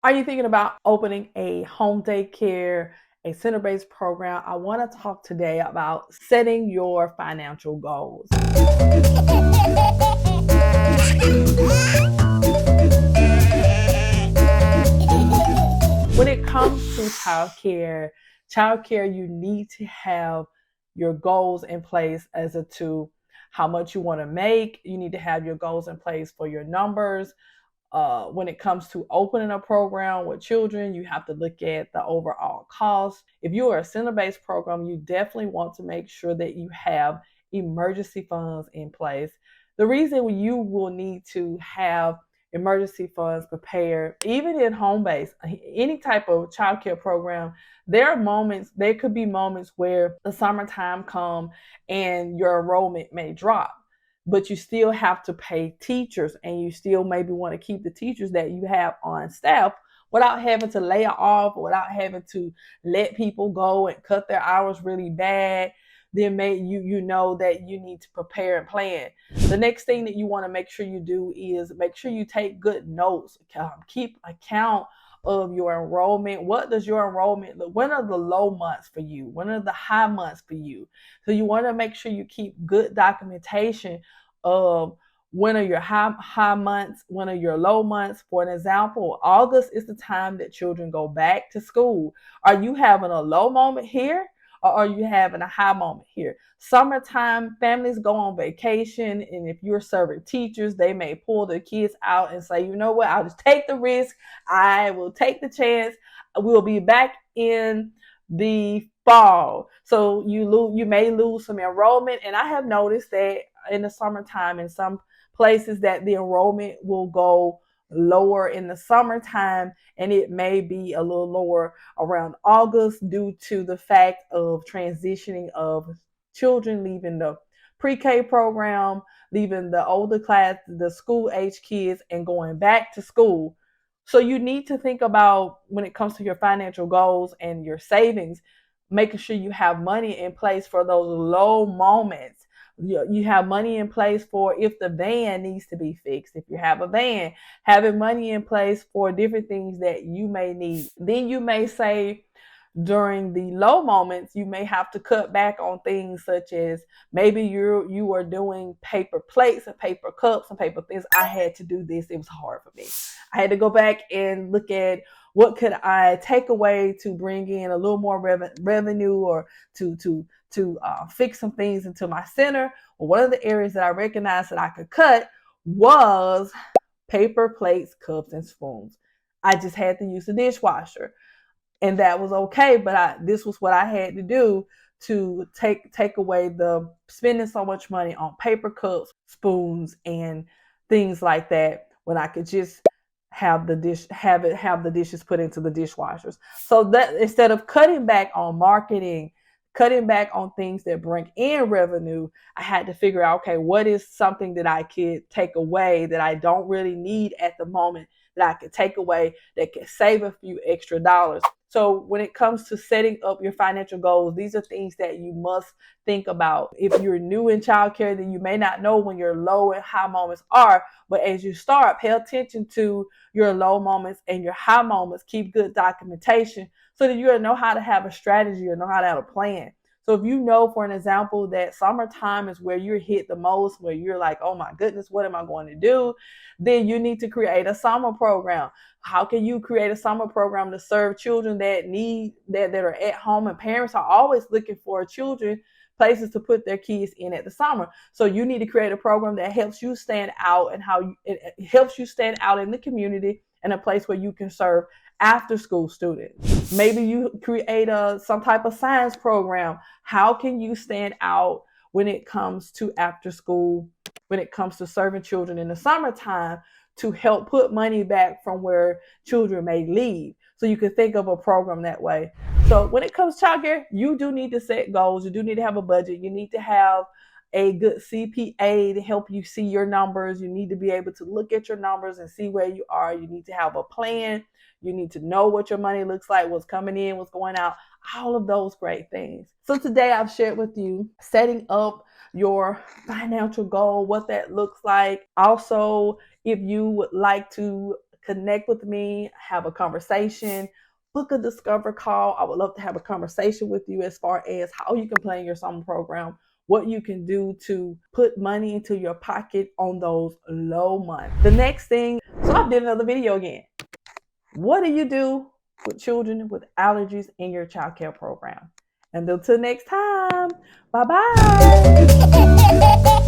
Are you thinking about opening a home daycare, a center-based program? I want to talk today about setting your financial goals. When it comes to childcare, you need to have your goals in place as to how much you want to make. You need to have your goals in place for your numbers. When it comes to opening a program with children, you have to look at the overall cost. If you are a center-based program, you definitely want to make sure that you have emergency funds in place. The reason you will need to have emergency funds prepared, even in home base, any type of childcare program, there could be moments where the summertime come and your enrollment may drop, but you still have to pay teachers, and you still maybe want to keep the teachers that you have on staff without having to lay off, without having to let people go and cut their hours really bad. Then you know that you need to prepare and plan. The next thing that you want to make sure you do is make sure you take good notes. Keep account of your enrollment. What does your enrollment look? When are the low months for you? When are the high months for you? So you want to make sure you keep good documentation of when are your high months, when are your low months. For an example, August is the time that children go back to school. Are you having a low moment here, or are you having a high moment here? Summertime, families go on vacation, and if you're serving teachers, they may pull their kids out and say, you know what, I'll just take the risk. I will take the chance. We'll be back in the fall. So you may lose some enrollment. And I have noticed that in the summertime, in some places, that the enrollment will go lower in the summertime, and it may be a little lower around August due to the fact of transitioning of children leaving the pre-K program, leaving the older class, the school age kids, and going back to school. So you need to think about, when it comes to your financial goals and your savings, making sure you have money in place for those low moments. You have money in place for if the van needs to be fixed. If you have a van, having money in place for different things that you may need. Then you may say, during the low moments, you may have to cut back on things such as, maybe you are doing paper plates and paper cups and paper things. I had to do this. It was hard for me. I had to go back and look at what could I take away to bring in a little more revenue, or to fix some things into my center. Well, one of the areas that I recognized that I could cut was paper plates, cups, and spoons. I just had to use the dishwasher, and that was okay. But this was what I had to do to take away the spending so much money on paper cups, spoons, and things like that, when I could just have the dishes put into the dishwashers. So that instead of cutting back on marketing, cutting back on things that bring in revenue, I had to figure out, okay, what is something that I could take away that I don't really need at the moment, that I could take away that could save a few extra dollars. So when it comes to setting up your financial goals, these are things that you must think about. If you're new in childcare, then you may not know when your low and high moments are. But as you start, pay attention to your low moments and your high moments. Keep good documentation so that you know how to have a strategy or know how to have a plan. So if you know, for an example, that summertime is where you're hit the most, where you're like, oh my goodness, what am I going to do? Then you need to create a summer program. How can you create a summer program to serve children that are at home? And parents are always looking for children places to put their kids in at the summer. So you need to create a program that helps you stand out, and it helps you stand out in the community, and a place where you can serve after school students. Maybe you create some type of science program. How can you stand out when it comes to after school, when it comes to serving children in the summertime, to help put money back from where children may leave? So you can think of a program that way. So when it comes to childcare, you do need to set goals. You do need to have a budget. You need to have a good CPA to help you see your numbers. You need to be able to look at your numbers and see where you are. You need to have a plan. You need to know what your money looks like, what's coming in, what's going out, all of those great things. So today I've shared with you setting up your financial goal, what that looks like. Also, if you would like to connect with me, have a conversation, book a discover call. I would love to have a conversation with you as far as how you can plan your summer program, what you can do to put money into your pocket on those low months. The next thing, so I did another video again. What do you do with children with allergies in your child care program? And until next time, bye bye.